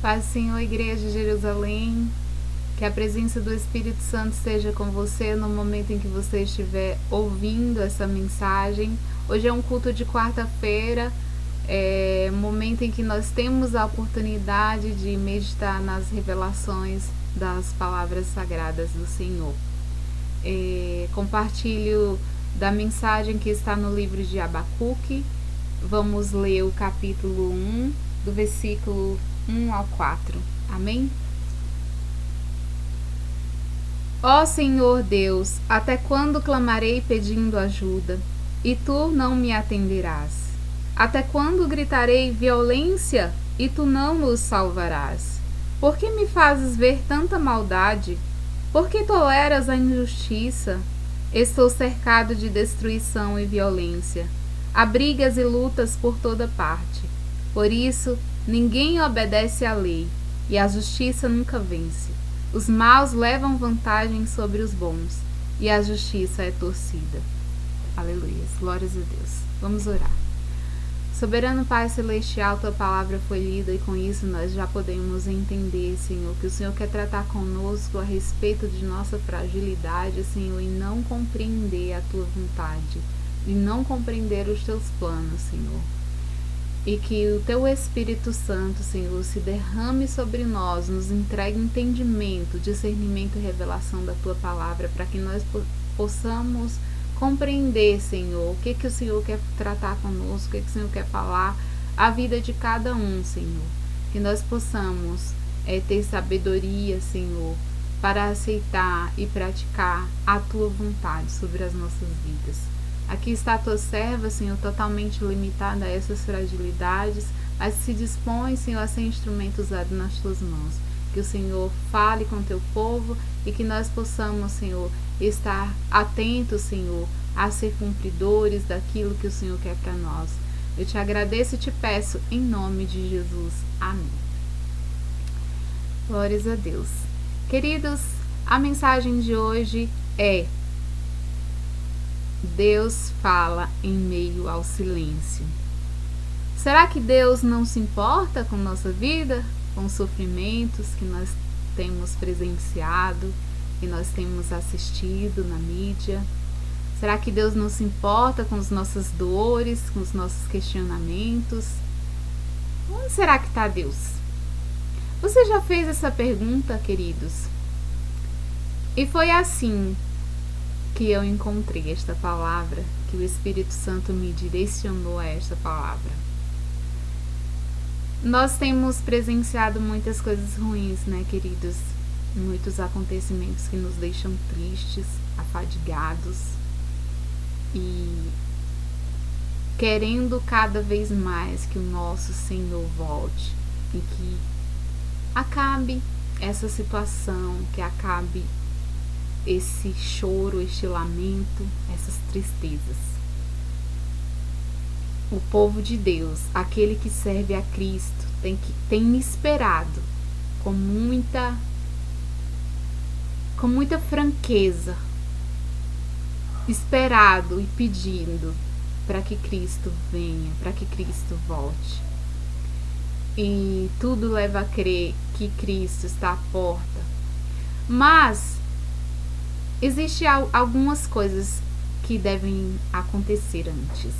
Paz do Senhor, Igreja de Jerusalém. Que a presença do Espírito Santo esteja com você no momento em que você estiver ouvindo essa mensagem. Hoje é um culto de quarta-feira, momento em que nós temos a oportunidade de meditar nas revelações das palavras sagradas do Senhor. Compartilho da mensagem que está no livro de Abacuque. Vamos ler o capítulo 1, do versículo 1 ao 4. Amém? Ó Senhor Deus, até quando clamarei pedindo ajuda, e tu não me atenderás? Até quando gritarei violência, e tu não nos salvarás? Por que me fazes ver tanta maldade? Por que toleras a injustiça? Estou cercado de destruição e violência. Há brigas e lutas por toda parte. Por isso, ninguém obedece à lei, e a justiça nunca vence. Os maus levam vantagem sobre os bons, e a justiça é torcida. Aleluia, glórias a Deus. Vamos orar. Soberano Pai Celestial, Tua palavra foi lida e com isso nós já podemos entender, Senhor, que o Senhor quer tratar conosco a respeito de nossa fragilidade, Senhor, e não compreender a Tua vontade, e não compreender os Teus planos, Senhor. E que o Teu Espírito Santo, Senhor, se derrame sobre nós, nos entregue entendimento, discernimento e revelação da Tua palavra, para que nós possamos compreender, Senhor, o que o Senhor quer tratar conosco, o que o Senhor quer falar à vida de cada um, Senhor. Que nós possamos ter sabedoria, Senhor, para aceitar e praticar a Tua vontade sobre as nossas vidas. Aqui está a Tua serva, Senhor, totalmente limitada a essas fragilidades, mas se dispõe, Senhor, a ser instrumento usado nas Tuas mãos. Que o Senhor fale com o Teu povo e que nós possamos, Senhor, estar atentos, Senhor, a ser cumpridores daquilo que o Senhor quer para nós. Eu Te agradeço e Te peço em nome de Jesus. Amém. Glórias a Deus. Queridos, a mensagem de hoje é: Deus fala em meio ao silêncio. Será que Deus não se importa com nossa vida, com os sofrimentos que nós temos presenciado, que nós temos assistido na mídia? Será que Deus não se importa com as nossas dores, com os nossos questionamentos? Onde será que está Deus? Você já fez essa pergunta, queridos? E foi assim que eu encontrei esta palavra, que o Espírito Santo me direcionou a esta palavra. Nós temos presenciado muitas coisas ruins, né, queridos? Muitos acontecimentos que nos deixam tristes, afadigados e querendo cada vez mais que o nosso Senhor volte e que acabe essa situação, que acabe esse choro, este lamento, essas tristezas. O povo de Deus, aquele que serve a Cristo, tem me esperado com muita franqueza, esperado e pedindo para que Cristo venha, para que Cristo volte. E tudo leva a crer que Cristo está à porta. Mas existem algumas coisas que devem acontecer antes.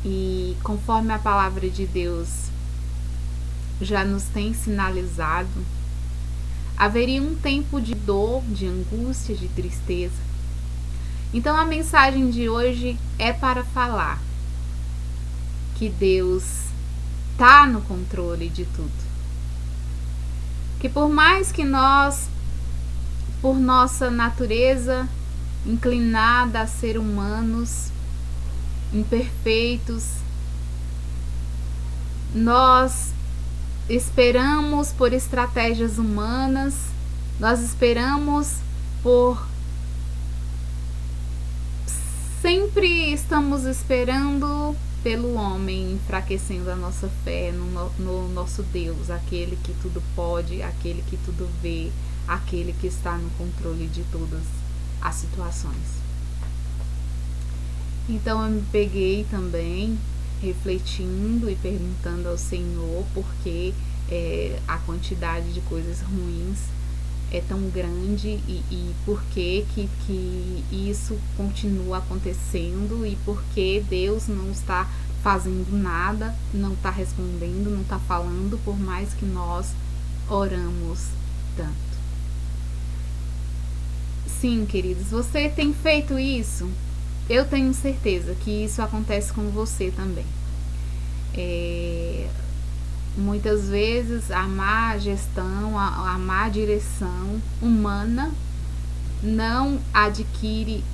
E conforme a palavra de Deus já nos tem sinalizado, haveria um tempo de dor, de angústia, de tristeza. Então a mensagem de hoje é para falar que Deus está no controle de tudo. Que por mais que nós, por nossa natureza inclinada a ser humanos, imperfeitos, nós esperamos por estratégias humanas, nós esperamos por... Sempre estamos esperando pelo homem, enfraquecendo a nossa fé no nosso Deus, aquele que tudo pode, aquele que tudo vê, aquele que está no controle de todas as situações. Então eu me peguei também refletindo e perguntando ao Senhor por que a quantidade de coisas ruins é tão grande e por que isso continua acontecendo e por que Deus não está fazendo nada, não está respondendo, não está falando, por mais que nós oramos tanto. Sim, queridos, você tem feito isso? Eu tenho certeza que isso acontece com você também. Muitas vezes a má gestão, a má direção humana não adquire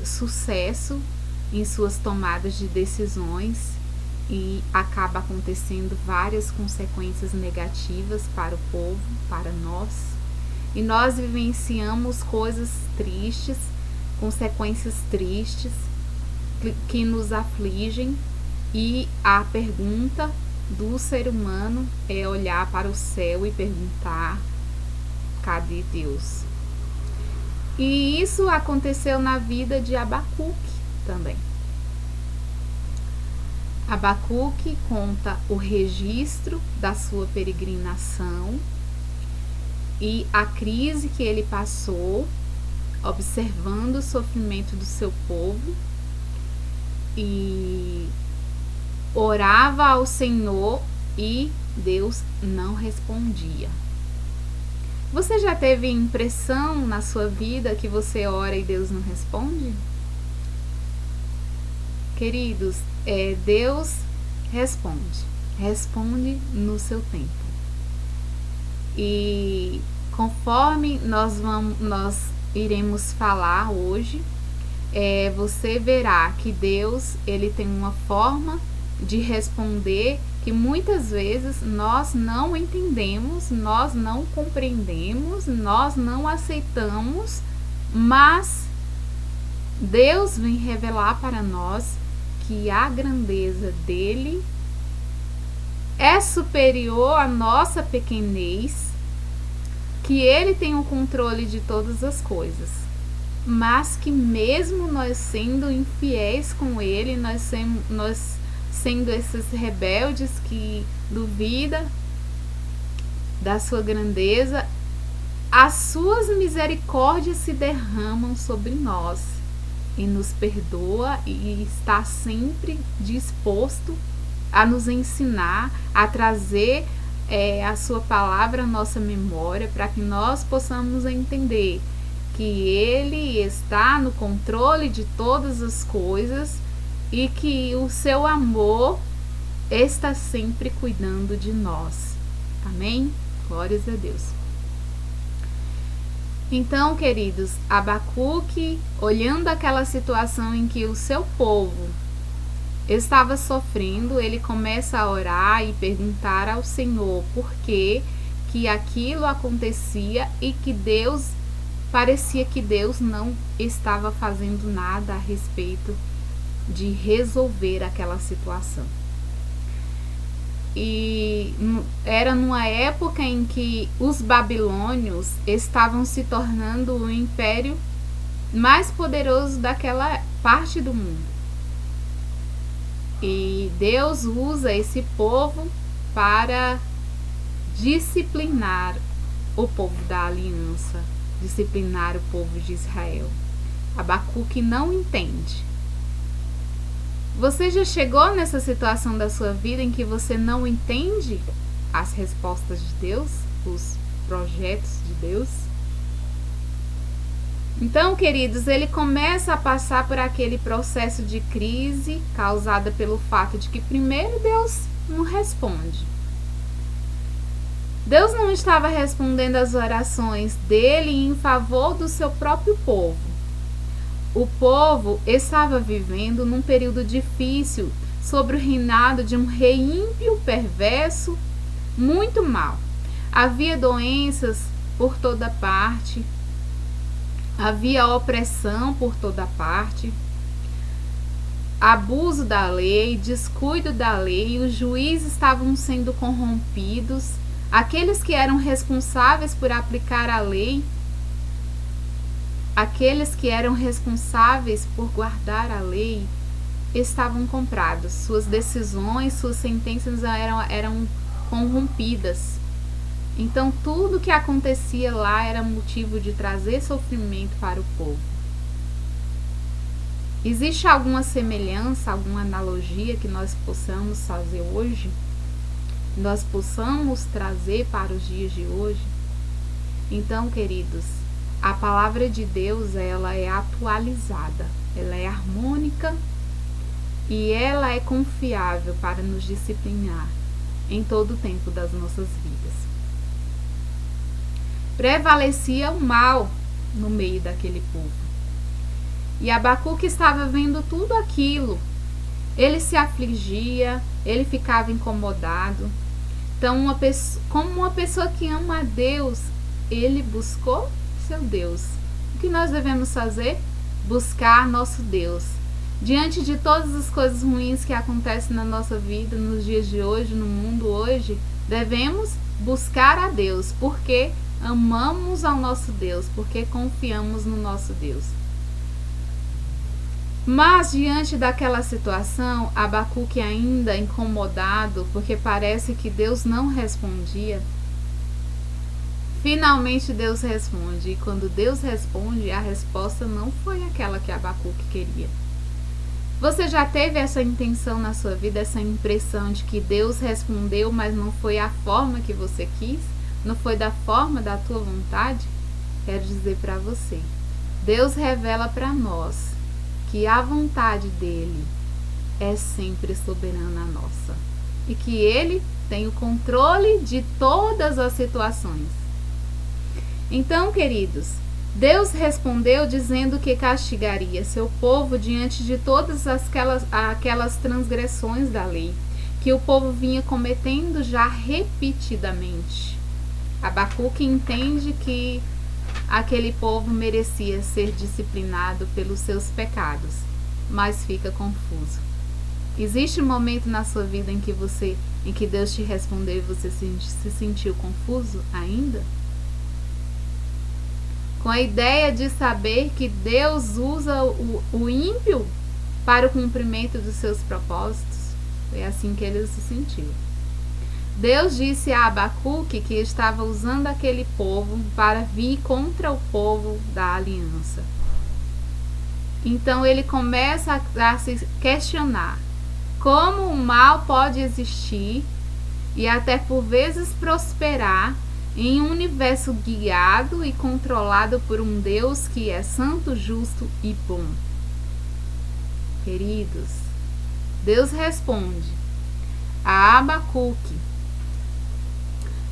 sucesso em suas tomadas de decisões e acaba acontecendo várias consequências negativas para o povo, para nós. E nós vivenciamos coisas tristes, consequências tristes que nos afligem, e a pergunta do ser humano é olhar para o céu e perguntar: cadê Deus? E isso aconteceu na vida de Abacuque também. Abacuque conta o registro da sua peregrinação e a crise que ele passou, observando o sofrimento do seu povo, e orava ao Senhor e Deus não respondia. Você já teve impressão na sua vida que você ora e Deus não responde? Queridos, Deus responde no seu tempo. E conforme nós iremos falar hoje, você verá que Deus ele tem uma forma de responder que muitas vezes nós não entendemos, nós não compreendemos, nós não aceitamos, mas Deus vem revelar para nós que a grandeza dele é superior à nossa pequenez, que ele tem o controle de todas as coisas, mas que mesmo nós sendo infiéis com ele, nós sendo esses rebeldes que duvidam da sua grandeza, as suas misericórdias se derramam sobre nós e nos perdoa e está sempre disposto a nos ensinar, a trazer a sua palavra à nossa memória, para que nós possamos entender que ele está no controle de todas as coisas e que o seu amor está sempre cuidando de nós. Amém? Glórias a Deus. Então, queridos, Abacuque, olhando aquela situação em que o seu povo estava sofrendo, ele começa a orar e perguntar ao Senhor por que aquilo acontecia e que parecia que Deus não estava fazendo nada a respeito de resolver aquela situação. E era numa época em que os babilônios estavam se tornando o império mais poderoso daquela parte do mundo. E Deus usa esse povo para disciplinar o povo da aliança, disciplinar o povo de Israel. Abacuque não entende. Você já chegou nessa situação da sua vida em que você não entende as respostas de Deus, os projetos de Deus? Então, queridos, ele começa a passar por aquele processo de crise causada pelo fato de que primeiro Deus não responde. Deus não estava respondendo às orações dele em favor do seu próprio povo. O povo estava vivendo num período difícil sob o reinado de um rei ímpio, perverso, muito mau. Havia doenças por toda parte, havia opressão por toda parte, abuso da lei, descuido da lei, os juízes estavam sendo corrompidos, aqueles que eram responsáveis por aplicar a lei, aqueles que eram responsáveis por guardar a lei, estavam comprados, suas decisões, suas sentenças eram corrompidas. Então tudo que acontecia lá era motivo de trazer sofrimento para o povo. Existe alguma semelhança, alguma analogia que nós possamos fazer hoje? Nós possamos trazer para os dias de hoje? Então, queridos, a palavra de Deus, ela é atualizada, ela é harmônica e ela é confiável para nos disciplinar em todo o tempo das nossas vidas. Prevalecia o mal no meio daquele povo. E Abacuque estava vendo tudo aquilo. Ele se afligia, ele ficava incomodado. Então, como uma pessoa que ama a Deus, ele buscou seu Deus. O que nós devemos fazer? Buscar nosso Deus. Diante de todas as coisas ruins que acontecem na nossa vida, nos dias de hoje, no mundo hoje, devemos buscar a Deus, porque amamos ao nosso Deus, porque confiamos no nosso Deus. Mas diante daquela situação, Abacuque ainda incomodado, porque parece que Deus não respondia, finalmente Deus responde. E quando Deus responde, a resposta não foi aquela que Abacuque queria. Você já teve essa intenção na sua vida, essa impressão de que Deus respondeu, mas não foi a forma que você quis? Não foi da forma da tua vontade? Quero dizer para você, Deus revela para nós que a vontade dele é sempre soberana à nossa e que ele tem o controle de todas as situações. Então, queridos, Deus respondeu dizendo que castigaria seu povo diante de todas aquelas transgressões da lei que o povo vinha cometendo já repetidamente. Abacuque entende que aquele povo merecia ser disciplinado pelos seus pecados, mas fica confuso. Existe um momento na sua vida em que Deus te respondeu e você se sentiu confuso ainda? Com a ideia de saber que Deus usa o ímpio para o cumprimento dos seus propósitos? Foi assim que ele se sentiu. Deus disse a Abacuque que estava usando aquele povo para vir contra o povo da aliança. Então ele começa a se questionar como o mal pode existir e até por vezes prosperar em um universo guiado e controlado por um Deus que é santo, justo e bom. Queridos, Deus responde a Abacuque.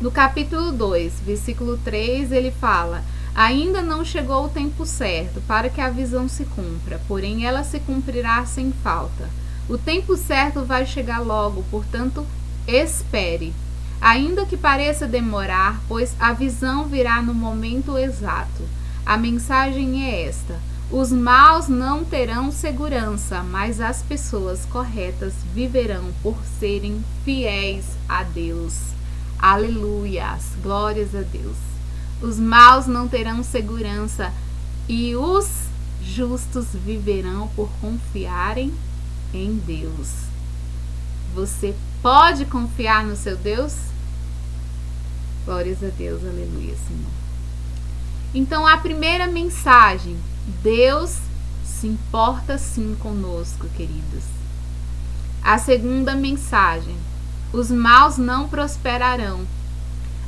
No capítulo 2, versículo 3, ele fala: ainda não chegou o tempo certo para que a visão se cumpra, porém ela se cumprirá sem falta. O tempo certo vai chegar logo, portanto, espere. Ainda que pareça demorar, pois a visão virá no momento exato. A mensagem é esta: os maus não terão segurança, mas as pessoas corretas viverão por serem fiéis a Deus. Aleluias, glórias a Deus. Os maus não terão segurança e os justos viverão por confiarem em Deus. Você pode confiar no seu Deus? Glórias a Deus, aleluia, Senhor. Então, a primeira mensagem: Deus se importa sim conosco, queridos. A segunda mensagem: os maus não prosperarão.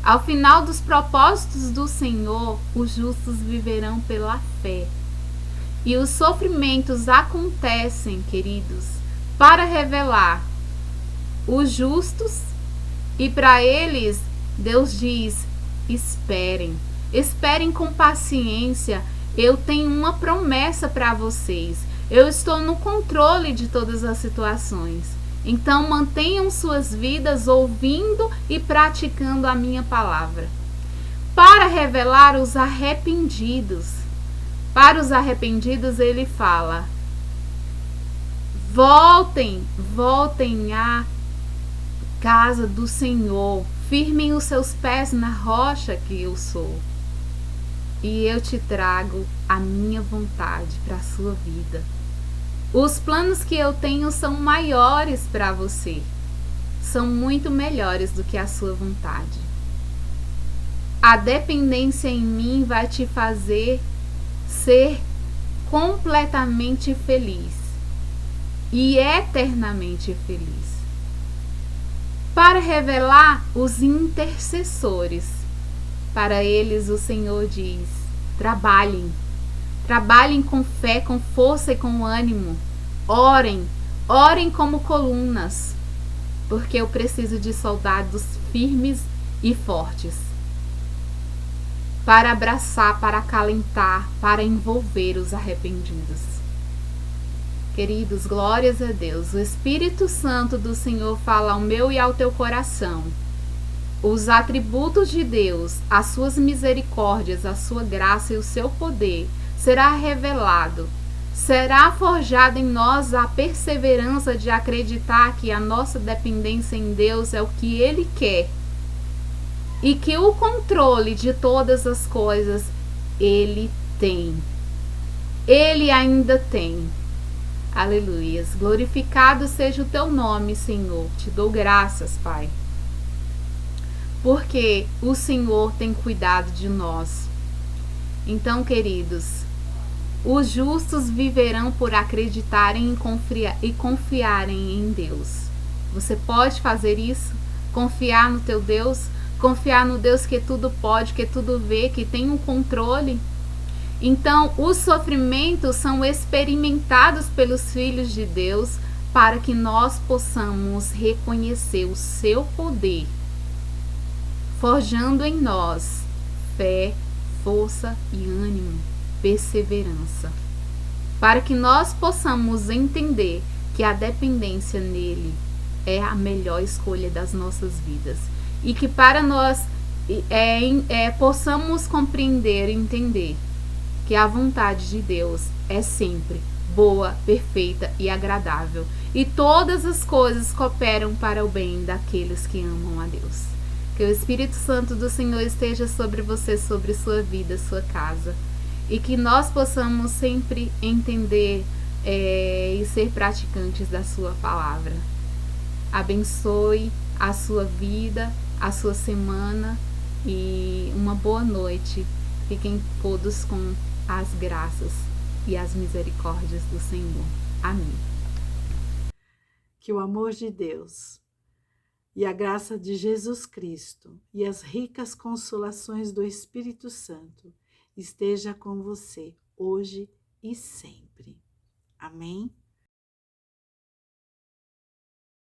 Ao final dos propósitos do Senhor, os justos viverão pela fé. E os sofrimentos acontecem, queridos, para revelar os justos, e para eles Deus diz: esperem, esperem com paciência. Eu tenho uma promessa para vocês. Eu estou no controle de todas as situações. Então mantenham suas vidas ouvindo e praticando a minha palavra. Para revelar os arrependidos. Para os arrependidos ele fala: voltem à casa do Senhor. Firmem os seus pés na rocha que eu sou. E eu te trago a minha vontade para a sua vida. Os planos que eu tenho são maiores para você, são muito melhores do que a sua vontade. A dependência em mim vai te fazer ser completamente feliz e eternamente feliz. Para revelar os intercessores, para eles o Senhor diz: trabalhem. Trabalhem com fé, com força e com ânimo. Orem, orem como colunas, porque eu preciso de soldados firmes e fortes para abraçar, para acalentar, para envolver os arrependidos. Queridos, glórias a Deus. O Espírito Santo do Senhor fala ao meu e ao teu coração. Os atributos de Deus, as suas misericórdias, a sua graça e o seu poder será revelado. Será forjada em nós a perseverança de acreditar que a nossa dependência em Deus é o que Ele quer e que o controle de todas as coisas Ele tem. Ele ainda tem. Aleluias. Glorificado seja o teu nome, Senhor. Te dou graças, Pai, porque o Senhor tem cuidado de nós. Então, queridos, os justos viverão por acreditarem e confiarem em Deus. Você pode fazer isso? Confiar no teu Deus? Confiar no Deus que tudo pode, que tudo vê, que tem um controle? Então, os sofrimentos são experimentados pelos filhos de Deus para que nós possamos reconhecer o seu poder, forjando em nós fé, força e ânimo, perseverança, para que nós possamos entender que a dependência nele é a melhor escolha das nossas vidas e que para nós possamos compreender e entender que a vontade de Deus é sempre boa, perfeita e agradável, e todas as coisas cooperam para o bem daqueles que amam a Deus. Que o Espírito Santo do Senhor esteja sobre você, sobre sua vida, sua casa, e que nós possamos sempre entender e ser praticantes da sua palavra. Abençoe a sua vida, a sua semana e uma boa noite. Fiquem todos com as graças e as misericórdias do Senhor. Amém. Que o amor de Deus e a graça de Jesus Cristo e as ricas consolações do Espírito Santo esteja com você hoje e sempre. Amém?